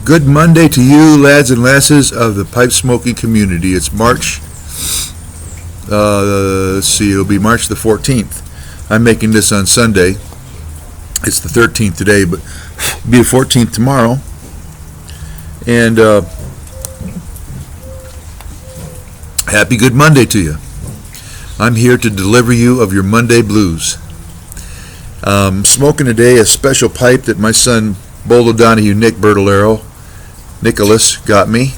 Good Monday to you, lads and lasses of the pipe smoking community. It's March, it'll be March the 14th. I'm making this on Sunday. It's the 13th today, but it'll be the 14th tomorrow. And happy Good Monday to you. I'm here to deliver you of your Monday blues. Smoking today a special pipe that my son, Boldo Donahue Nicholas, got me.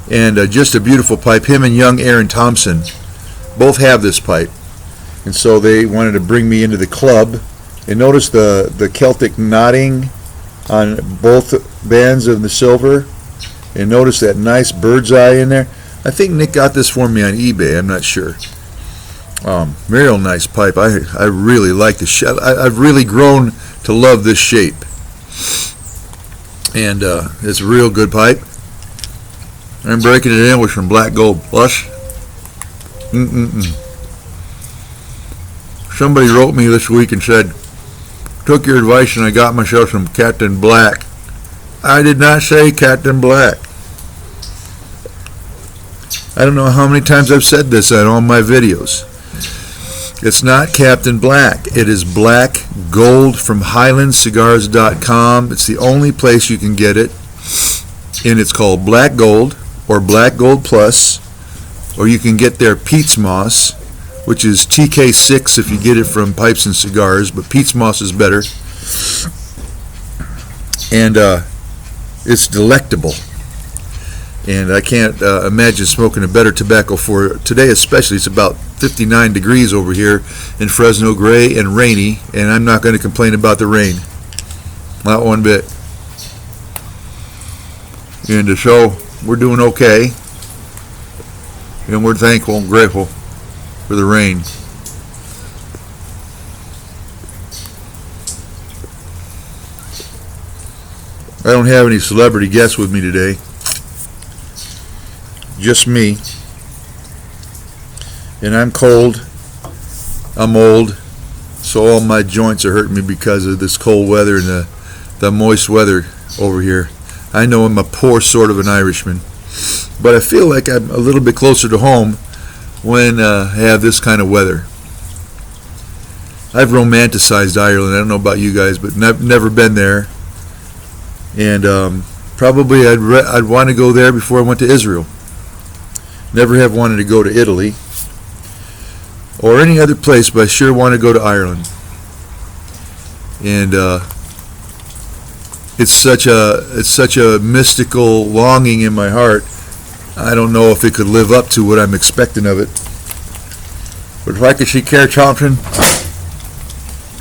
And just a beautiful pipe. Him and young Aaron Thompson both have this pipe. And so they wanted to bring me into the club. And notice the Celtic knotting on both bands of the silver. And notice that nice bird's eye in there. I think Nick got this for me on eBay. I'm not sure. Real nice pipe. I really like the shape. I've really grown to love this shape. And it's a real good pipe. I'm breaking it in with some Black Gold Plus. Somebody wrote me this week and said, took your advice and I got myself some Captain Black. I did not say Captain Black. I don't know how many times I've said this on all my videos. It's not Captain Black. It is Black Gold from HighlandCigars.com. It's the only place you can get it. And it's called Black Gold or Black Gold Plus. Or you can get their Pete's Moss, which is TK6 if you get it from Pipes and Cigars. But Pete's Moss is better. And it's delectable. And I can't imagine smoking a better tobacco for today, especially. It's about 59 degrees over here in Fresno, gray and rainy, and I'm not going to complain about the rain. Not one bit. And so we're doing okay, and we're thankful and grateful for the rain. I don't have any celebrity guests with me today. Just me. And I'm cold. I'm old. So all my joints are hurting me because of this cold weather and the moist weather over here. I know I'm a poor sort of an Irishman. But I feel like I'm a little bit closer to home when I have this kind of weather. I've romanticized Ireland. I don't know about you guys, but never been there. And probably I'd want to go there before I went to Israel. Never have wanted to go to Italy or any other place, but I sure want to go to Ireland. And it's such a mystical longing in my heart. I don't know if it could live up to what I'm expecting of it. But if I could see Kara Thompson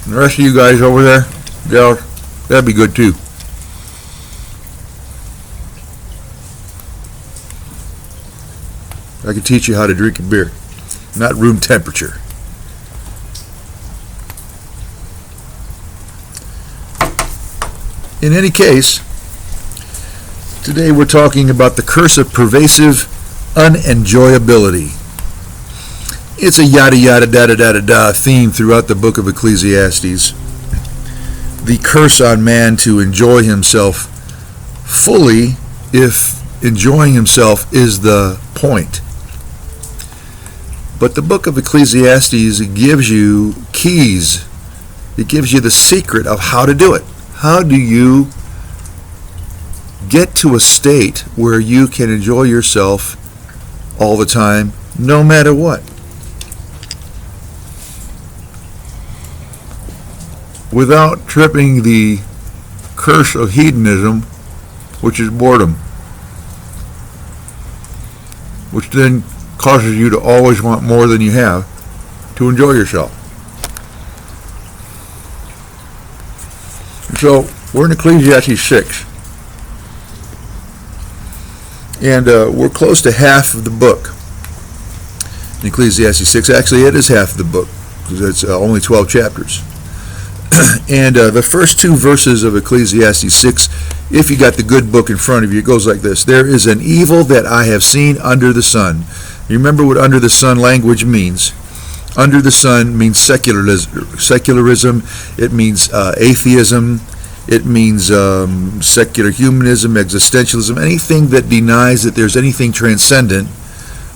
and the rest of you guys over there, yeah, that'd be good too. I can teach you how to drink a beer, not room temperature. In any case, today we're talking about the curse of pervasive unenjoyability. It's a yada yada da da da da da theme throughout the book of Ecclesiastes. The curse on man to enjoy himself fully if enjoying himself is the point. But the book of Ecclesiastes gives you keys. It gives you the secret of how to do it. How do you get to a state where you can enjoy yourself all the time, no matter what? Without tripping the curse of hedonism, which is boredom, which then causes you to always want more than you have to enjoy yourself. So we're in Ecclesiastes 6, and we're close to half of the book in Ecclesiastes 6. Actually, it is half of the book because it's only 12 chapters. And the first two verses of Ecclesiastes 6, if you got the good book in front of you, it goes like this: there is an evil that I have seen under the sun. You remember what under the sun language means. Under the sun means secularism. It means atheism. It means secular humanism, existentialism, anything that denies that there's anything transcendent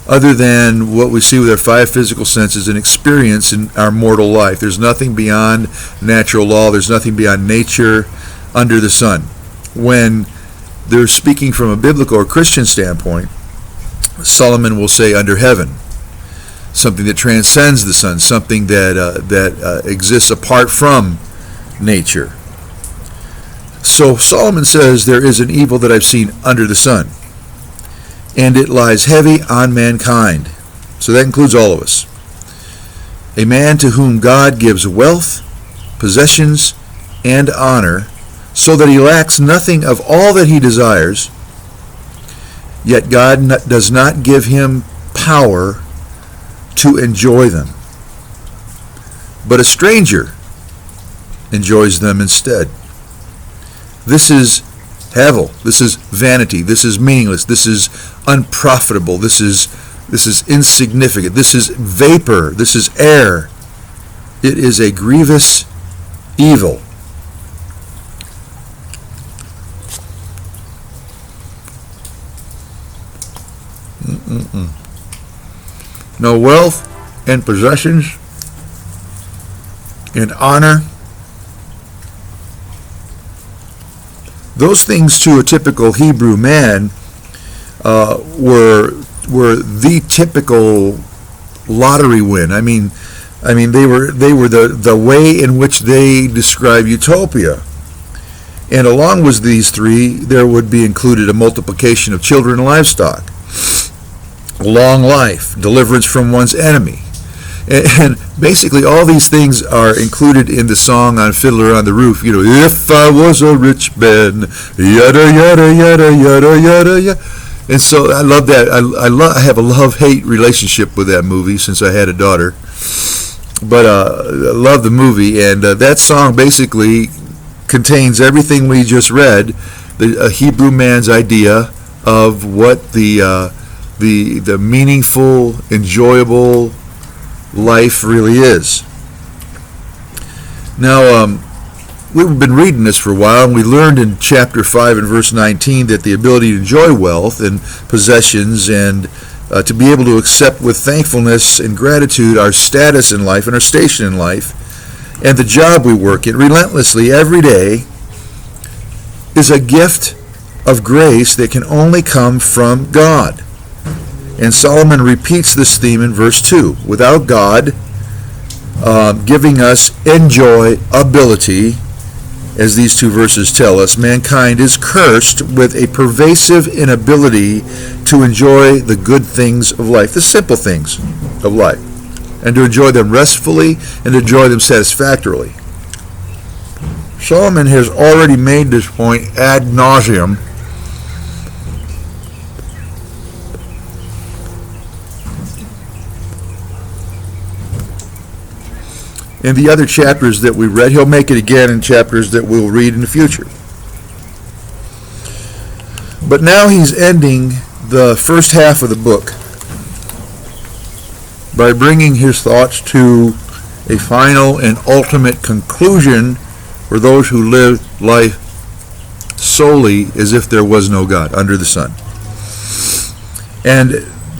other than what we see with our five physical senses and experience in our mortal life. There's nothing beyond natural law. There's nothing beyond nature under the sun. When they're speaking from a biblical or Christian standpoint, Solomon will say under heaven, something that transcends the sun, something that exists apart from nature. So Solomon says there is an evil that I've seen under the sun, and it lies heavy on mankind. So that includes all of us. A man to whom God gives wealth, possessions, and honor, so that he lacks nothing of all that he desires, yet God does not give him power to enjoy them. But a stranger enjoys them instead. This is hevel. This is vanity. This is meaningless. This is unprofitable. This is insignificant. This is vapor. This is air. It is a grievous evil. No wealth and possessions and honor. Those things to a typical Hebrew man were the typical lottery win. I mean they were the way in which they describe utopia. And along with these three, there would be included a multiplication of children and livestock, long life, deliverance from one's enemy. And basically all these things are included in the song on Fiddler on the Roof. You know, if I was a rich man, yada, yada, yada, yada, yada, yada. And so I love that. I have a love-hate relationship with that movie since I had a daughter. But I love the movie. And that song basically contains everything we just read, a Hebrew man's idea of what the meaningful, enjoyable life really is. Now, we've been reading this for a while, and we learned in chapter 5 and verse 19 that the ability to enjoy wealth and possessions and to be able to accept with thankfulness and gratitude our status in life and our station in life and the job we work in relentlessly every day is a gift of grace that can only come from God. And Solomon repeats this theme in verse 2. Without God giving us enjoyability, as these two verses tell us, mankind is cursed with a pervasive inability to enjoy the good things of life, the simple things of life, and to enjoy them restfully and to enjoy them satisfactorily. Solomon has already made this point ad nauseum. In the other chapters that we read, he'll make it again in chapters that we'll read in the future. But now he's ending the first half of the book by bringing his thoughts to a final and ultimate conclusion for those who live life solely as if there was no God under the sun. And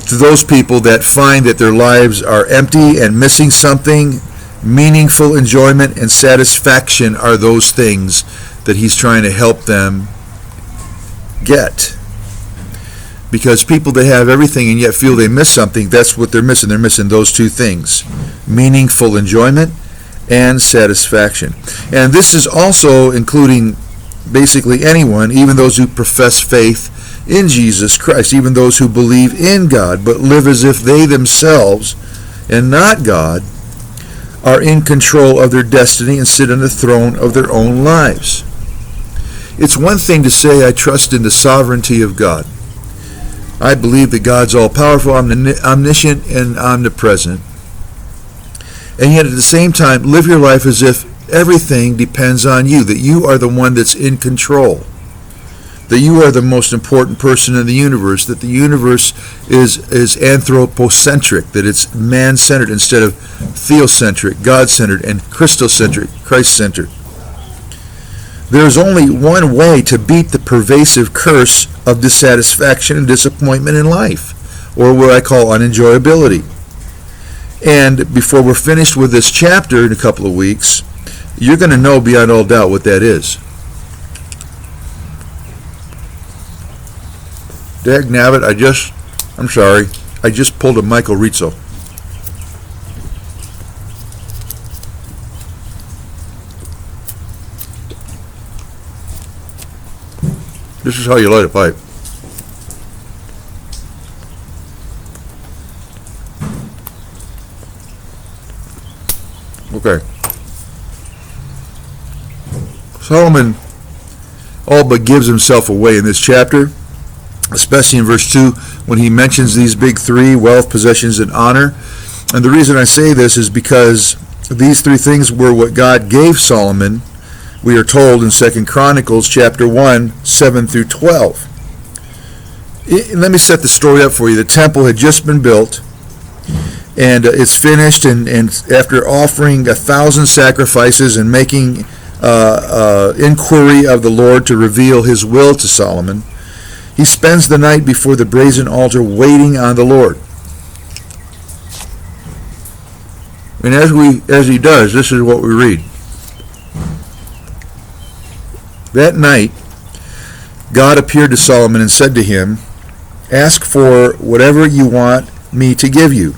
to those people that find that their lives are empty and missing something, meaningful enjoyment and satisfaction are those things that he's trying to help them get. Because people that have everything and yet feel they miss something, that's what they're missing. They're missing those two things: meaningful enjoyment and satisfaction. And this is also including basically anyone, even those who profess faith in Jesus Christ, even those who believe in God but live as if they themselves and not God are in control of their destiny and sit on the throne of their own lives. It's one thing to say, I trust in the sovereignty of God. I believe that God's all-powerful, omniscient, and omnipresent. And yet at the same time, live your life as if everything depends on you, that you are the one that's in control, that you are the most important person in the universe, that the universe is anthropocentric, that it's man-centered instead of theocentric, God-centered, and Christocentric, Christ-centered. There's only one way to beat the pervasive curse of dissatisfaction and disappointment in life, or what I call unenjoyability. And before we're finished with this chapter in a couple of weeks, you're going to know beyond all doubt what that is. Dagnabbit, I just pulled a Michael Rizzo. This is how you light a pipe. Okay. Solomon all but gives himself away in this chapter, especially in verse 2 when he mentions these big three: wealth, possessions, and honor. And the reason I say this is because these three things were what God gave Solomon. We are told in 2 Chronicles chapter 1, 7 through 12. Let me set the story up for you. The temple had just been built, and it's finished, and after offering 1,000 sacrifices and making inquiry of the Lord to reveal his will to Solomon, he spends the night before the brazen altar waiting on the Lord. And as he does, this is what we read. That night, God appeared to Solomon and said to him, "Ask for whatever you want me to give you."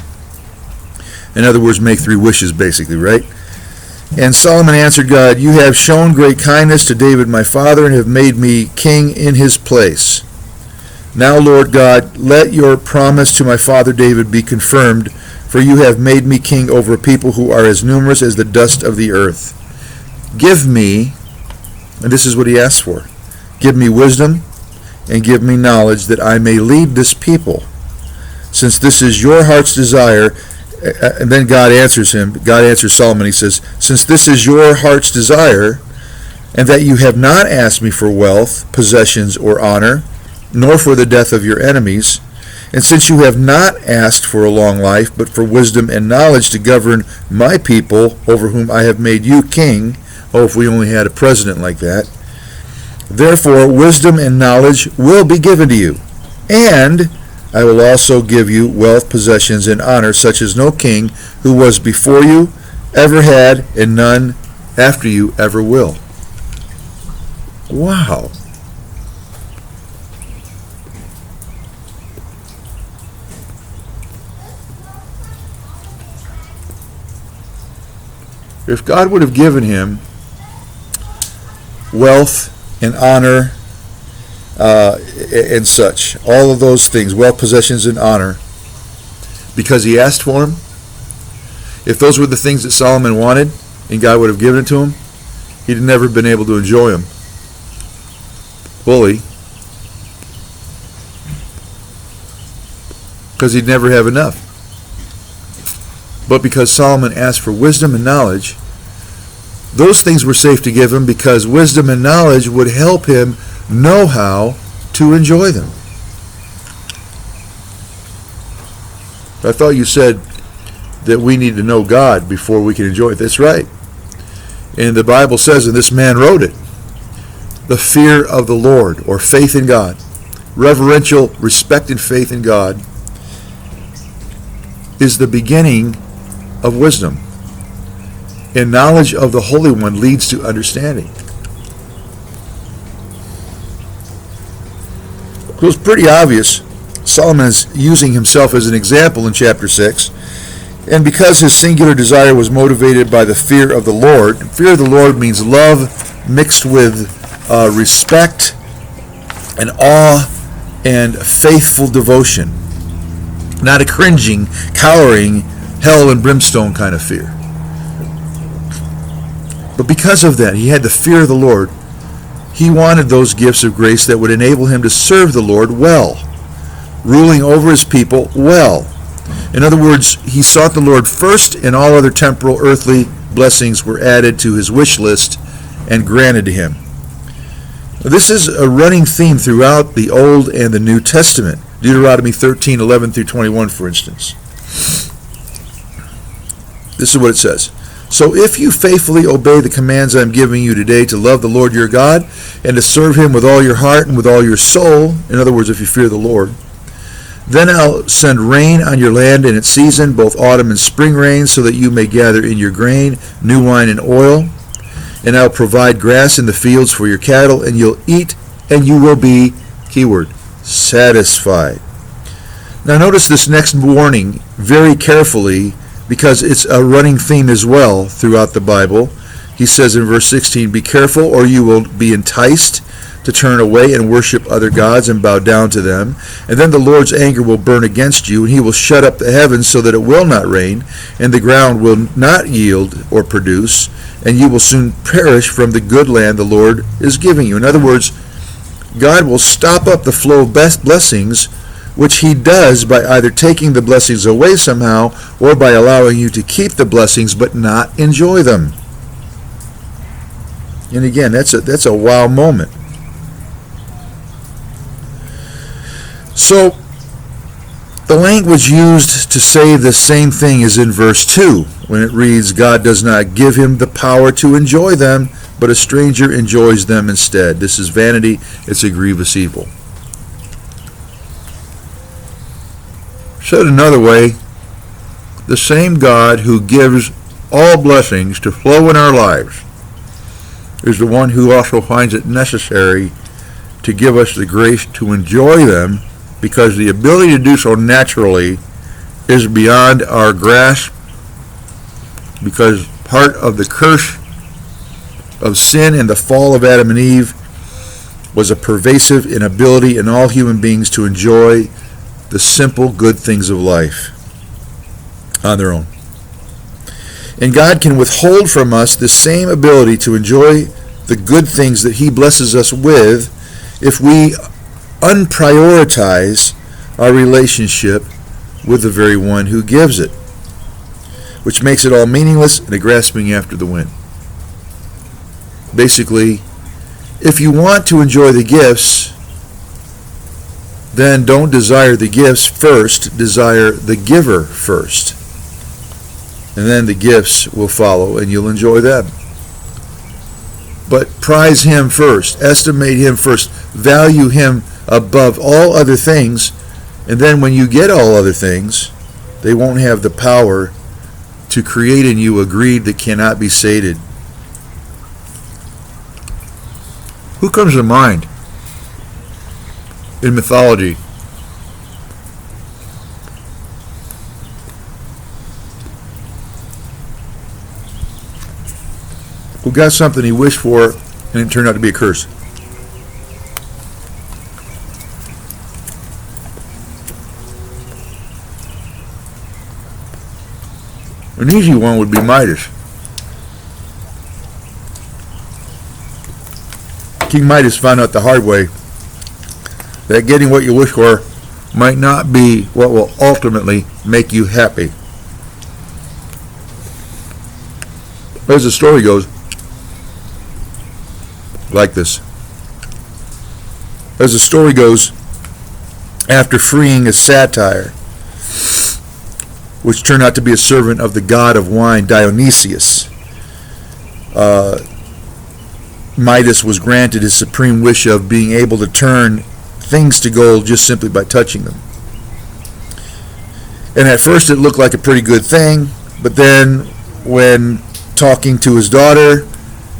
In other words, make three wishes, basically, right? And Solomon answered God, "You have shown great kindness to David my father and have made me king in his place. Now, Lord God, let your promise to my father David be confirmed, for you have made me king over a people who are as numerous as the dust of the earth. Give me," and this is what he asked for, "give me wisdom and give me knowledge that I may lead this people. Since this is your heart's desire," and then God answers Solomon, he says, "Since this is your heart's desire, and that you have not asked me for wealth, possessions, or honor, nor for the death of your enemies, and since you have not asked for a long life, but for wisdom and knowledge to govern my people over whom I have made you king," oh, if we only had a president like that, "therefore wisdom and knowledge will be given to you, and I will also give you wealth, possessions, and honor, such as no king who was before you ever had, and none after you ever will." Wow. If God would have given him wealth and honor and such, all of those things, wealth, possessions, and honor, because he asked for them, if those were the things that Solomon wanted and God would have given it to him, he'd never been able to enjoy them fully, because he'd never have enough. But because Solomon asked for wisdom and knowledge, those things were safe to give him, because wisdom and knowledge would help him know how to enjoy them. I thought you said that we need to know God before we can enjoy it. That's right. And the Bible says, and this man wrote it, the fear of the Lord, or faith in God, reverential respect and faith in God, is the beginning of wisdom. And knowledge of the Holy One leads to understanding. So it's pretty obvious Solomon is using himself as an example in chapter 6. And because his singular desire was motivated by the fear of the Lord, fear of the Lord means love mixed with respect and awe and faithful devotion. Not a cringing, cowering, hell and brimstone kind of fear. But because of that, he had the fear of the Lord. He wanted those gifts of grace that would enable him to serve the Lord well, ruling over his people well. In other words, he sought the Lord first, and all other temporal, earthly blessings were added to his wish list and granted to him. This is a running theme throughout the Old and the New Testament. Deuteronomy 13, 11 through 21, for instance. This is what it says. So if you faithfully obey the commands I'm giving you today to love the Lord your God and to serve him with all your heart and with all your soul, in other words, if you fear the Lord, then I'll send rain on your land in its season, both autumn and spring rain, so that you may gather in your grain, new wine and oil. And I'll provide grass in the fields for your cattle, and you'll eat, and you will be, keyword, satisfied. Now notice this next warning very carefully, because it's a running theme as well throughout the Bible. He says in verse 16, be careful or you will be enticed to turn away and worship other gods and bow down to them. And then the Lord's anger will burn against you, and he will shut up the heavens so that it will not rain, and the ground will not yield or produce, and you will soon perish from the good land the Lord is giving you. In other words, God will stop up the flow of blessings, which he does by either taking the blessings away somehow or by allowing you to keep the blessings but not enjoy them. And again, that's a wow moment. So the language used to say the same thing is in verse 2 when it reads, God does not give him the power to enjoy them, but a stranger enjoys them instead. This is vanity, it's a grievous evil. Said another way, the same God who gives all blessings to flow in our lives is the one who also finds it necessary to give us the grace to enjoy them, because the ability to do so naturally is beyond our grasp, because part of the curse of sin and the fall of Adam and Eve was a pervasive inability in all human beings to enjoy the simple good things of life on their own. And God can withhold from us the same ability to enjoy the good things that he blesses us with if we unprioritize our relationship with the very one who gives it, which makes it all meaningless and a grasping after the wind. Basically, if you want to enjoy the gifts, then don't desire the gifts first, desire the giver first. And then the gifts will follow and you'll enjoy them. But prize him first, estimate him first, value him above all other things, and then when you get all other things, they won't have the power to create in you a greed that cannot be sated. Who comes to mind in mythology? Who got something he wished for and it turned out to be a curse? An easy one would be Midas. King Midas found out the hard way that getting what you wish for might not be what will ultimately make you happy. As the story goes, like this. As the story goes, after freeing a satyr, which turned out to be a servant of the god of wine, Dionysius, Midas was granted his supreme wish of being able to turn things to gold just simply by touching them. And at first it looked like a pretty good thing, but then when talking to his daughter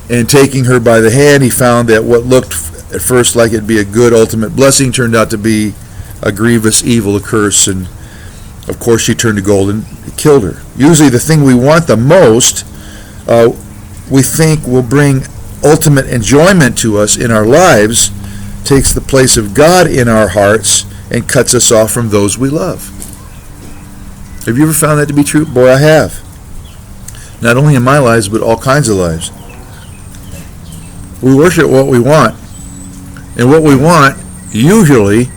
and taking her by the hand, he found that what looked at first like it'd be a good ultimate blessing turned out to be a grievous evil, a curse, and of course she turned to gold and it killed her. Usually the thing we want the most, we think will bring ultimate enjoyment to us in our lives, takes the place of God in our hearts and cuts us off from those we love. Have you ever found that to be true? Boy, I have. Not only in my lives, but all kinds of lives. We worship what we want, and what we want usually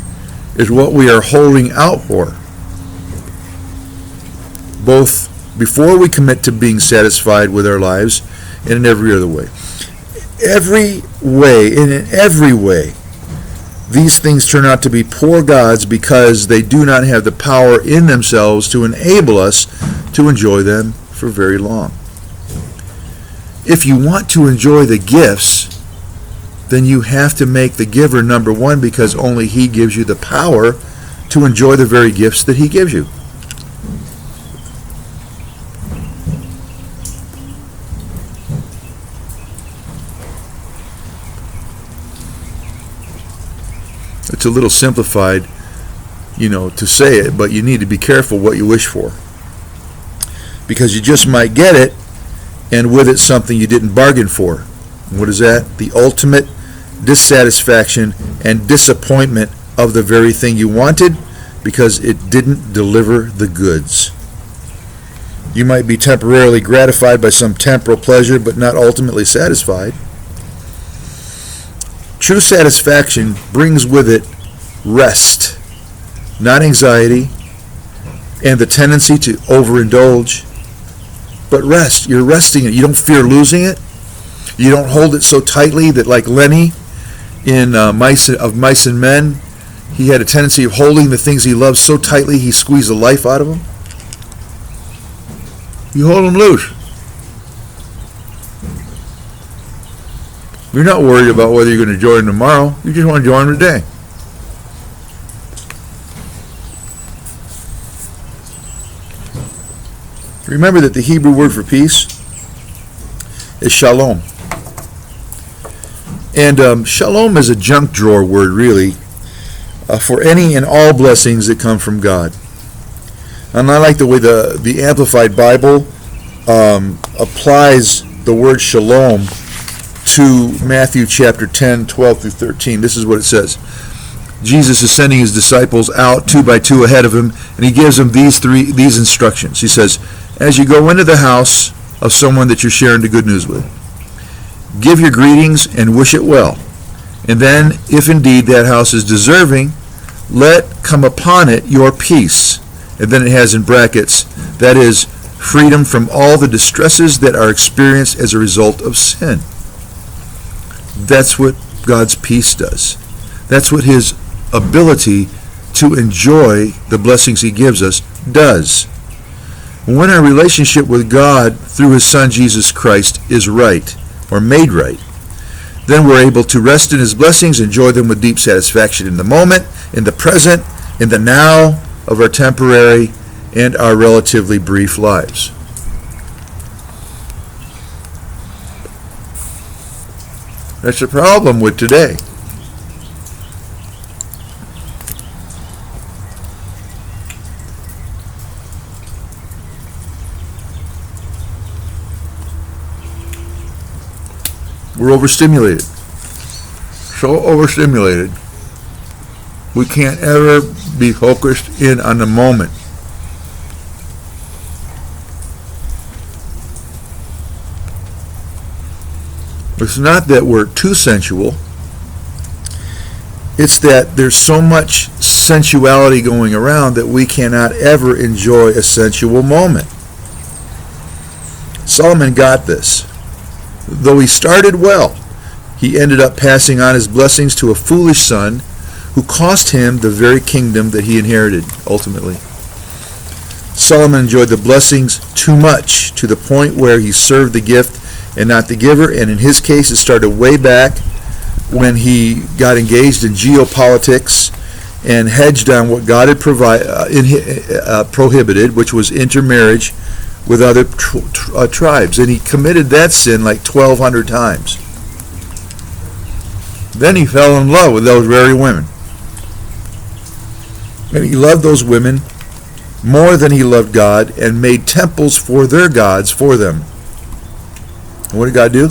is what we are holding out for, both before we commit to being satisfied with our lives and in every other way. In every way, these things turn out to be poor gods because they do not have the power in themselves to enable us to enjoy them for very long. if you want to enjoy the gifts, then you have to make the giver number one, because only he gives you the power to enjoy the very gifts that he gives you. It's a little simplified, to say it, but you need to be careful what you wish for. Because you just might get it, and with it something you didn't bargain for. What is that? The ultimate dissatisfaction and disappointment of the very thing you wanted, because it didn't deliver the goods. You might be temporarily gratified by some temporal pleasure, but not ultimately satisfied. True satisfaction brings with it rest, not anxiety, and the tendency to overindulge, but rest. You're resting it. You don't fear losing it. You don't hold it so tightly that, like Lenny in Mice and Men, he had a tendency of holding the things he loved so tightly he squeezed the life out of them. You hold them loose. You're not worried about whether you're going to enjoy them tomorrow. You just want to enjoy them today. Remember that the Hebrew word for peace is shalom. And shalom is a junk drawer word, really, for any and all blessings that come from God. And I like the way the Amplified Bible applies the word shalom to Matthew chapter 10, 12 through 13. This is what it says. Jesus is sending his disciples out 2 by 2 ahead of him, and he gives them these instructions. He says, as you go into the house of someone that you're sharing the good news with, give your greetings and wish it well. And then, if indeed that house is deserving, let come upon it your peace. And then it has in brackets, that is, freedom from all the distresses that are experienced as a result of sin. That's what God's peace does. That's what his ability to enjoy the blessings he gives us does. When our relationship with God through his Son Jesus Christ is right, or made right, then we're able to rest in his blessings, enjoy them with deep satisfaction in the moment, in the present, in the now of our temporary and our relatively brief lives. That's the problem with today. We're overstimulated. So overstimulated, we can't ever be focused in on the moment. It's not that we're too sensual. It's that there's so much sensuality going around that we cannot ever enjoy a sensual moment. Solomon got this. Though he started well, he ended up passing on his blessings to a foolish son who cost him the very kingdom that he inherited, ultimately. Solomon enjoyed the blessings too much, to the point where he served the gift and not the giver, and in his case it started way back when he got engaged in geopolitics and hedged on what God had prohibited, which was intermarriage with other tribes, and he committed that sin like 1,200 times. Then he fell in love with those very women, and he loved those women more than he loved God, and made temples for their gods for them. And what did God do?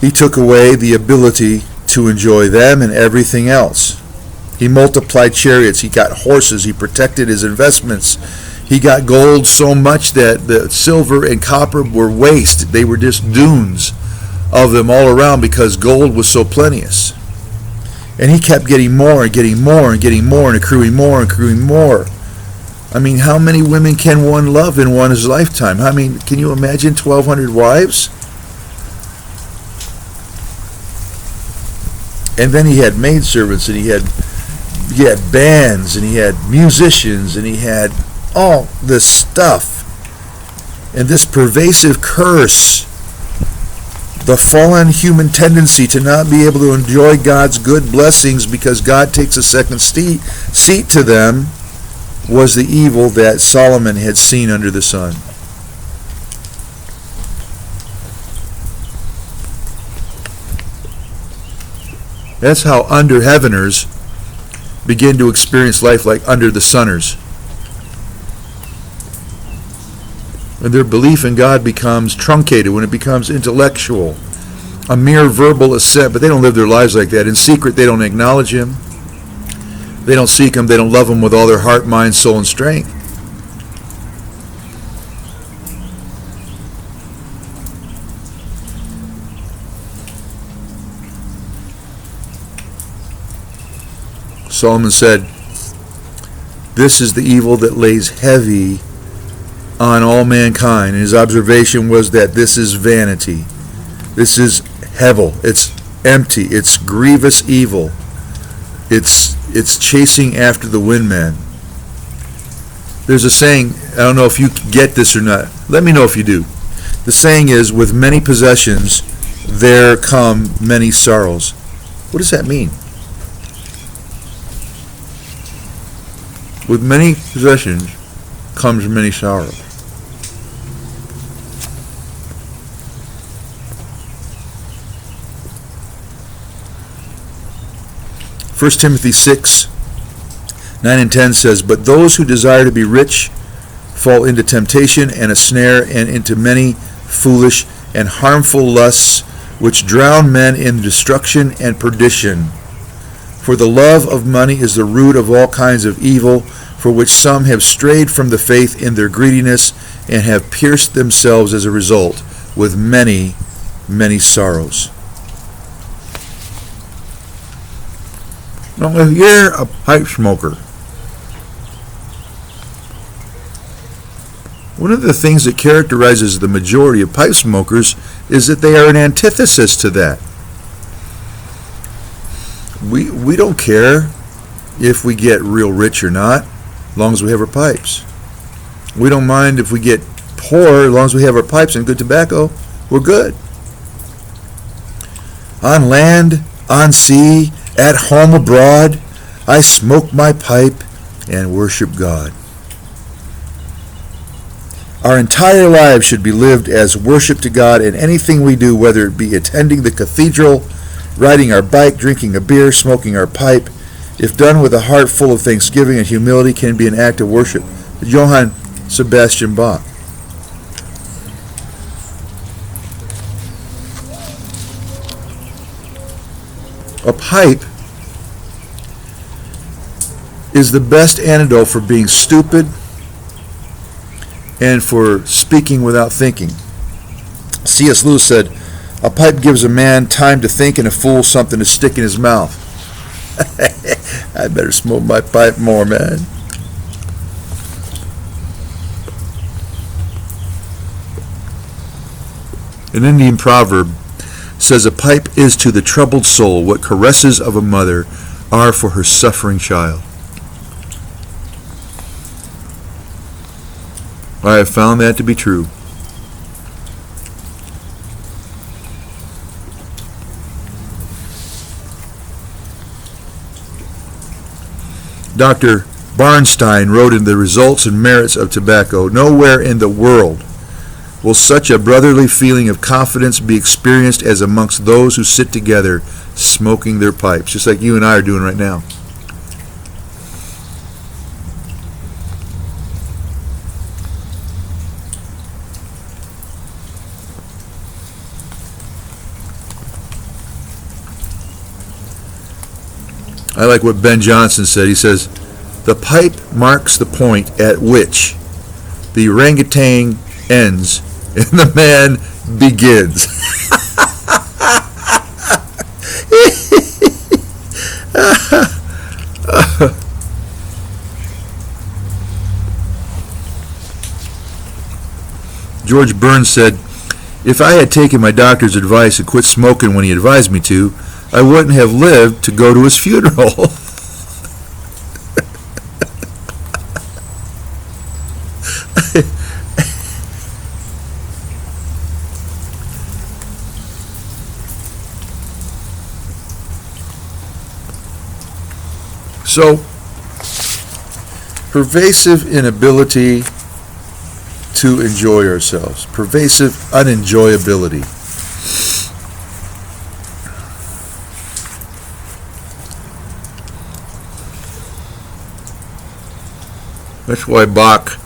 He took away the ability to enjoy them and everything else. He multiplied chariots, he got horses, he protected his investments. He got gold so much that the silver and copper were waste. They were just dunes of them all around because gold was so plenteous. And he kept getting more and getting more and getting more and accruing more and accruing more. I mean, how many women can one love in one's lifetime? I mean, can you imagine 1,200 wives? And then he had maidservants, and he had bands, and he had musicians, and he had all this stuff. And this pervasive curse The fallen human tendency to not be able to enjoy God's good blessings because God takes a second seat to them was the evil that Solomon had seen under the sun. That's how under heaveners begin to experience life, like under the sunners. And their belief in God becomes truncated when it becomes intellectual, a mere verbal assent, but they don't live their lives like that. In secret, they don't acknowledge Him. They don't seek Him. They don't love Him with all their heart, mind, soul, and strength. Solomon said, "This is the evil that lays heavy on all mankind." And his observation was that this is vanity. This is hevel. It's empty. It's grievous evil. It's chasing after the wind, man. There's a saying, I don't know if you get this or not. Let me know if you do. The saying is, with many possessions, there come many sorrows. What does that mean? With many possessions comes many sorrows. 1 Timothy 6, 9 and 10 says, "But those who desire to be rich fall into temptation and a snare and into many foolish and harmful lusts, which drown men in destruction and perdition. For the love of money is the root of all kinds of evil, for which some have strayed from the faith in their greediness and have pierced themselves as a result with many, many sorrows." Now, if you're a pipe smoker, one of the things that characterizes the majority of pipe smokers is that they are an antithesis to that. We don't care if we get real rich or not, as long as we have our pipes. We don't mind if we get poor, as long as we have our pipes and good tobacco. We're good. On land, on sea, at home, abroad, I smoke my pipe and worship God. Our entire lives should be lived as worship to God in anything we do, whether it be attending the cathedral, riding our bike, drinking a beer, smoking our pipe. If done with a heart full of thanksgiving and humility, can be an act of worship. Johann Sebastian Bach. A pipe is the best antidote for being stupid and for speaking without thinking. C.S. Lewis said, "A pipe gives a man time to think and a fool something to stick in his mouth." I better smoke my pipe more, man. An Indian proverb says, "A pipe is to the troubled soul what caresses of a mother are for her suffering child." I have found that to be true. Dr. Barnstein wrote in The Results and Merits of Tobacco, "Nowhere in the world will such a brotherly feeling of confidence be experienced as amongst those who sit together smoking their pipes," just like you and I are doing right now. I like what Ben Johnson said. He says, "The pipe marks the point at which the orangutan ends and the man begins." George Burns said, "If I had taken my doctor's advice and quit smoking when he advised me to, I wouldn't have lived to go to his funeral." So, pervasive inability to enjoy ourselves. Pervasive unenjoyability. That's why Bach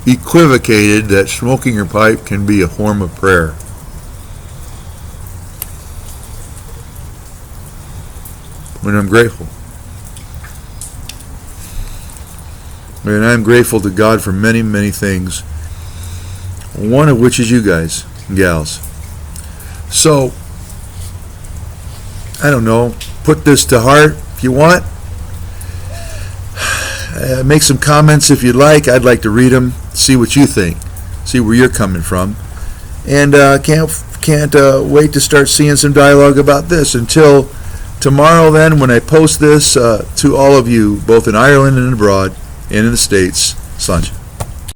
equivocated that smoking your pipe can be a form of prayer. When I'm grateful. And I'm grateful to God for many, many things. One of which is you guys and gals. So, I don't know, put this to heart if you want. Make some comments if you'd like. I'd like to read them, see what you think, see where you're coming from. And can't wait to start seeing some dialogue about this. Until tomorrow then, when I post this to all of you, both in Ireland and abroad, and in the States, Sancha.